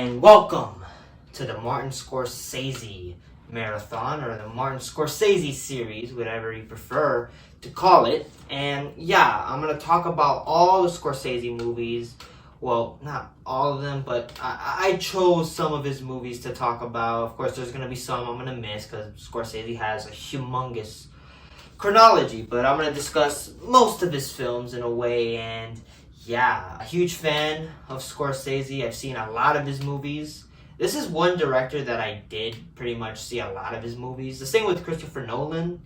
and welcome to the Martin Scorsese marathon, or the Martin Scorsese series, whatever you prefer to call it. And yeah, I'm going to talk about all the Scorsese movies. Well, not all of them, but I chose some of his movies to talk about. Of course, there's going to be some I'm going to miss because Scorsese has a humongous chronology, but I'm going to discuss most of his films in a way. And yeah, a huge fan of Scorsese. I've seen a lot of his movies. This is one director that I did pretty much see a lot of his movies. The same with Christopher Nolan,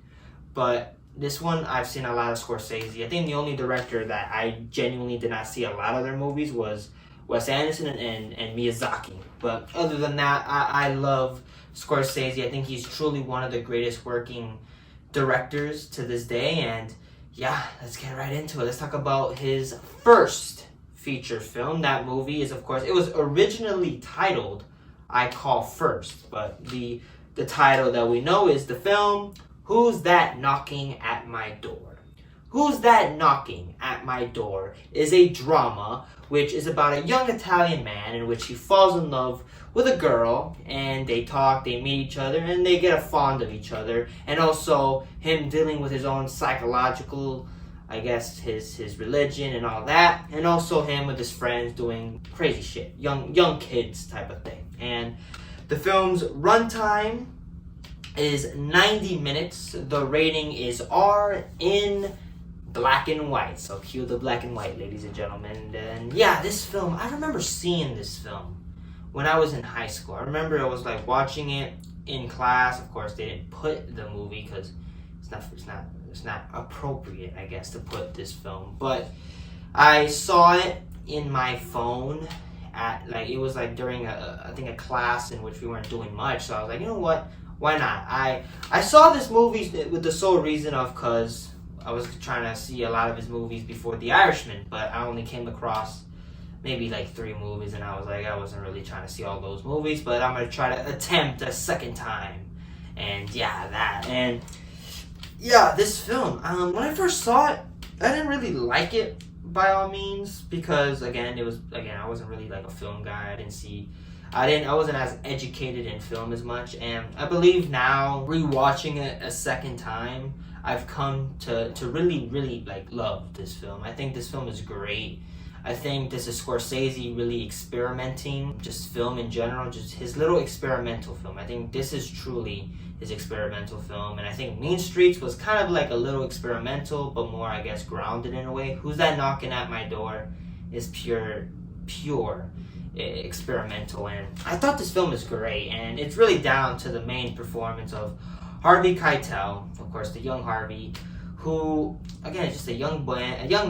but this one I've seen a lot of Scorsese. I think the only director that I genuinely did not see a lot of their movies was Wes Anderson and Miyazaki. But other than that, I love Scorsese. I think he's truly one of the greatest working directors to this day. And yeah, let's get right into it. Let's talk about his first feature film. That movie is, of course, it was originally titled I Call First, but the title that we know is the film Who's That Knocking at My Door? Who's That Knocking at My Door is a drama which is about a young Italian man in which he falls in love with a girl, and they talk, they meet each other, and they get fond of each other, and also him dealing with his own psychological, I guess, his religion and all that, and also him with his friends doing crazy shit, young kids type of thing. And the film's runtime is 90 minutes. The rating is R in black and white. So cue the black and white, ladies and gentlemen. And yeah, this film, I remember seeing this film when I was in high school. I remember I was like watching it in class. Of course, they didn't put the movie because it's not appropriate, I guess, to put this film. But I saw it in my phone at it was like during I think a class in which we weren't doing much. So I was like, you know what? Why not? I saw this movie with the sole reason of because I was trying to see a lot of his movies before The Irishman, but I only came across maybe like 3 movies, and I was like, I wasn't really trying to see all those movies, but I'm gonna try to attempt a second time. And yeah, this film. When I first saw it, I didn't really like it by all means because I wasn't really like a film guy. I wasn't as educated in film as much, and I believe now rewatching it a second time, I've come to really, really like love this film. I think this film is great. I think this is Scorsese really experimenting, just film in general, just his little experimental film. I think this is truly his experimental film, and I think Mean Streets was kind of like a little experimental, but more, I guess, grounded in a way. Who's That Knocking at My Door is pure experimental, and I thought this film is great, and it's really down to the main performance of Harvey Keitel, of course, the young Harvey, who, again, is just a young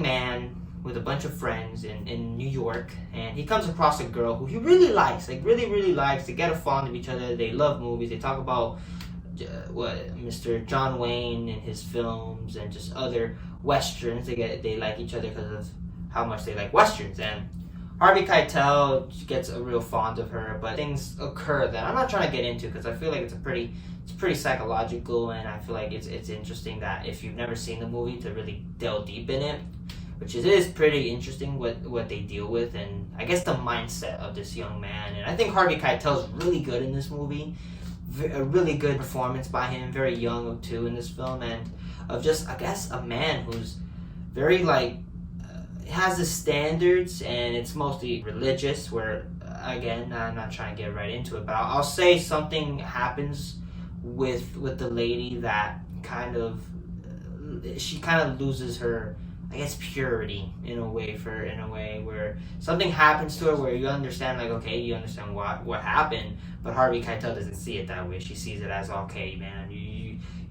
man with a bunch of friends in New York, and he comes across a girl who he really likes, really likes. They get fond of each other, they love movies, they talk about Mr. John Wayne and his films, and just other westerns. They like each other because of how much they like westerns, and Harvey Keitel gets real fond of her, but things occur that I'm not trying to get into because I feel like it's pretty psychological, and I feel like it's interesting that if you've never seen the movie to really delve deep in it, which it is pretty interesting what they deal with, and I guess the mindset of this young man. And I think Harvey Keitel is really good in this movie, a really good performance by him, very young too in this film, and of just, I guess, a man who's very has his standards, and it's mostly religious, where, again, I'm not trying to get right into it, but I'll say something happens with the lady that she kind of loses her, I guess, purity in a way where something happens to her where you understand, like, okay, you understand what happened, but Harvey Keitel doesn't see it that way. She sees it as, okay, man,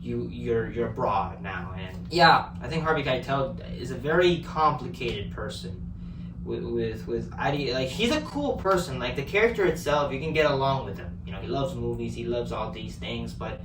you're broad now. And yeah, I think Harvey Keitel is a very complicated person with idea. Like, he's a cool person. Like, the character itself, you can get along with him. You know, he loves movies, he loves all these things, but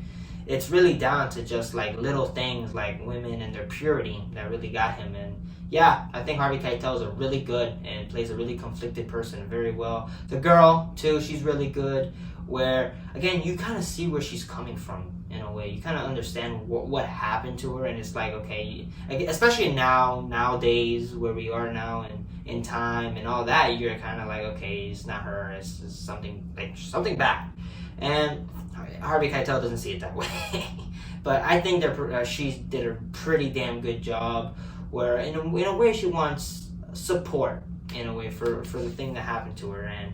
it's really down to just like little things like women and their purity that really got him. And yeah, I think Harvey Keitel is a really good and plays a really conflicted person very well. The girl too, she's really good, where again you kind of see where she's coming from in a way. You kind of understand what happened to her, and it's like, okay, especially nowadays where we are now and in time and all that, you're kind of like, okay, it's not her, it's something bad. And Harvey Keitel doesn't see it that way. But I think that she did a pretty damn good job, where in a way she wants support in a way for the thing that happened to her, and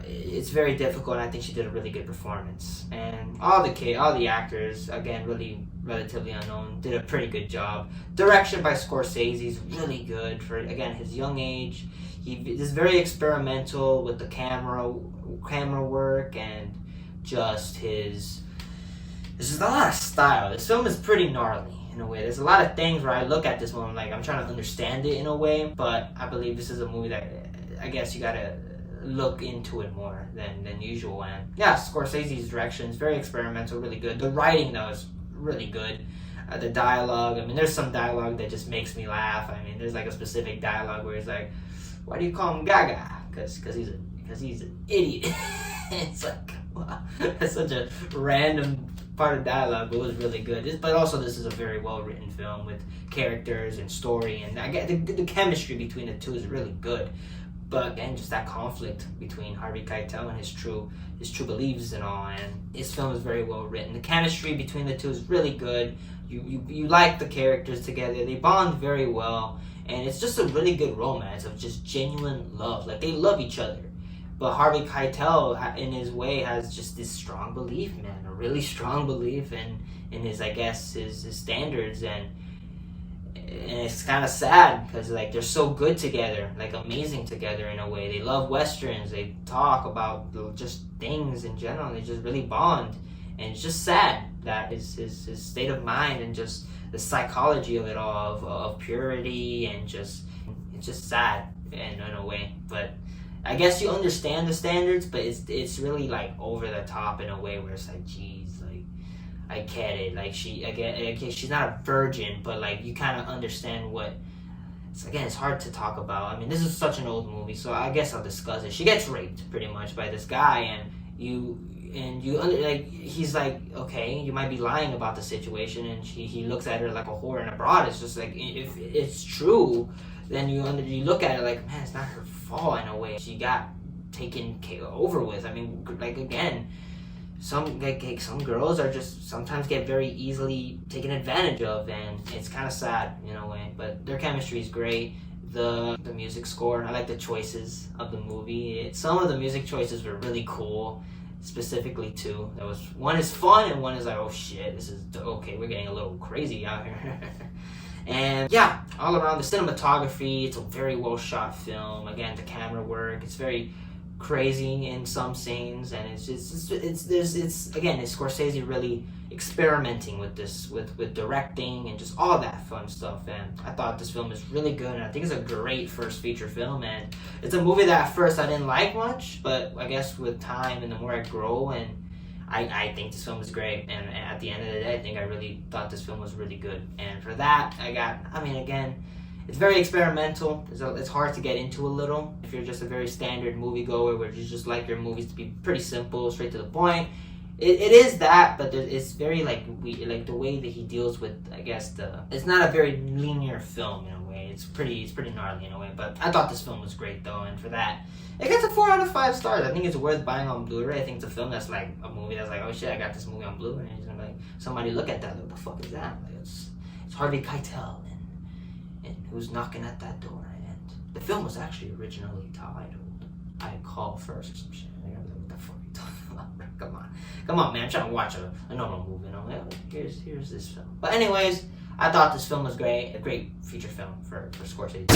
it's very difficult. And I think she did a really good performance, and all the actors, again, really relatively unknown, did a pretty good job. Direction by Scorsese is really good for, again, his young age. He is very experimental with the camera work, and just there's a lot of style. This film is pretty gnarly in a way. There's a lot of things where I look at this one, like, I'm trying to understand it in a way, but I believe this is a movie that I guess you gotta look into it more than usual. And yeah, Scorsese's direction is very experimental, really good. The writing, though, is really good. The dialogue, I mean, there's some dialogue that just makes me laugh. I mean, there's like a specific dialogue where he's like, "Why do you call him Gaga?" Because he's an idiot. It's like, wow, that's such a random part of dialogue, but it was really good. But also, this is a very well written film with characters and story, and I get the chemistry between the two is really good. But again, just that conflict between Harvey Keitel and his true beliefs and all, and this film is very well written. The chemistry between the two is really good. You like the characters together. They bond very well, and it's just a really good romance of just genuine love. Like, they love each other. But Harvey Keitel, in his way, has just this strong belief, man, a really strong belief in his, I guess, his standards, and it's kind of sad because, like, they're so good together, like, amazing together in a way. They love westerns. They talk about just things in general. They just really bond, and it's just sad that his state of mind and just the psychology of it all, of purity, and it's just sad in a way. But I guess you understand the standards, but it's really like over the top in a way where it's like, geez, like, I get it. Like, she's not a virgin, but like, you kind of understand what. It's hard to talk about. I mean, this is such an old movie, so I guess I'll discuss it. She gets raped pretty much by this guy, and he's like, okay, you might be lying about the situation, and he looks at her like a whore and a broad. It's just like, if it's true, then you look at it like, man, it's not her fault in a way. She got taken over with. I mean, like, again, some girls are just sometimes get very easily taken advantage of, and it's kind of sad in a way. But their chemistry is great. The music score, I like the choices of the movie. Some of the music choices were really cool. Specifically two. One is fun, and one is like, oh shit, this is okay. We're getting a little crazy out here. And yeah, all around the cinematography, it's a very well shot film. Again, the camera work, it's very crazy in some scenes, and it's Scorsese really experimenting with this, with directing and just all that fun stuff. And I thought this film is really good, and I think it's a great first feature film. And it's a movie that at first I didn't like much, but I guess with time and the more I grow, and I think this film is great. And at the end of the day, I think I really thought this film was really good. And for that, again, it's very experimental. It's hard to get into a little if you're just a very standard moviegoer where you just like your movies to be pretty simple, straight to the point. It is that, but it's very like the way that he deals with, I guess, it's not a very linear film in a way. It's pretty gnarly in a way. But I thought this film was great though, and for that, it gets a 4 out of 5 stars. I think it's worth buying on Blu-ray. I think it's a film that's like a movie that's like, oh shit, I got this movie on Blu-ray. And it's gonna be like, somebody look at that, like, what the fuck is that? Like, it's Harvey Keitel, and who's knocking at that door. And the film was actually originally titled "I Call First" or some shit. Like, I was like, what the fuck are you talking about? Come on, man! I'm trying to watch a normal movie. And I'm like, oh, here's this film. But anyways, I thought this film was great. A great feature film for Scorsese.